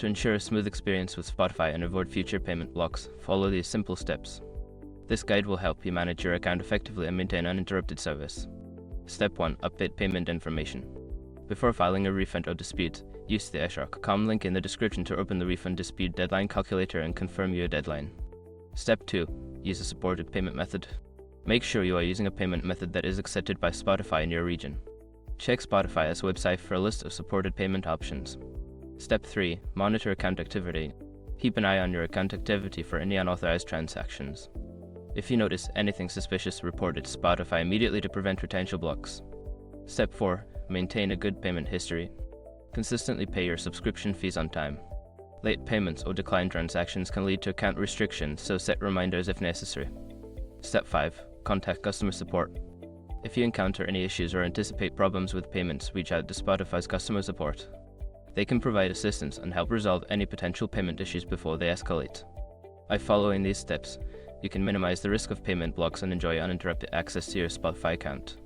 To ensure a smooth experience with Spotify and avoid future payment blocks, follow these simple steps. This guide will help you manage your account effectively and maintain uninterrupted service. Step 1. Update payment information. Before filing a refund or dispute, use the SROC.com link in the description to open the refund dispute deadline calculator and confirm your deadline. Step 2. Use a supported payment method. Make sure you are using a payment method that is accepted by Spotify in your region. Check Spotify's website for a list of supported payment options. Step 3. Monitor account activity. Keep an eye on your account activity for any unauthorized transactions. If you notice anything suspicious, report it to Spotify immediately to prevent potential blocks. Step 4. Maintain a good payment history. Consistently pay your subscription fees on time. Late payments or declined transactions can lead to account restrictions, so set reminders if necessary. Step 5. Contact customer support. If you encounter any issues or anticipate problems with payments, reach out to Spotify's customer support. They can provide assistance and help resolve any potential payment issues before they escalate. By following these steps, you can minimize the risk of payment blocks and enjoy uninterrupted access to your Spotify account.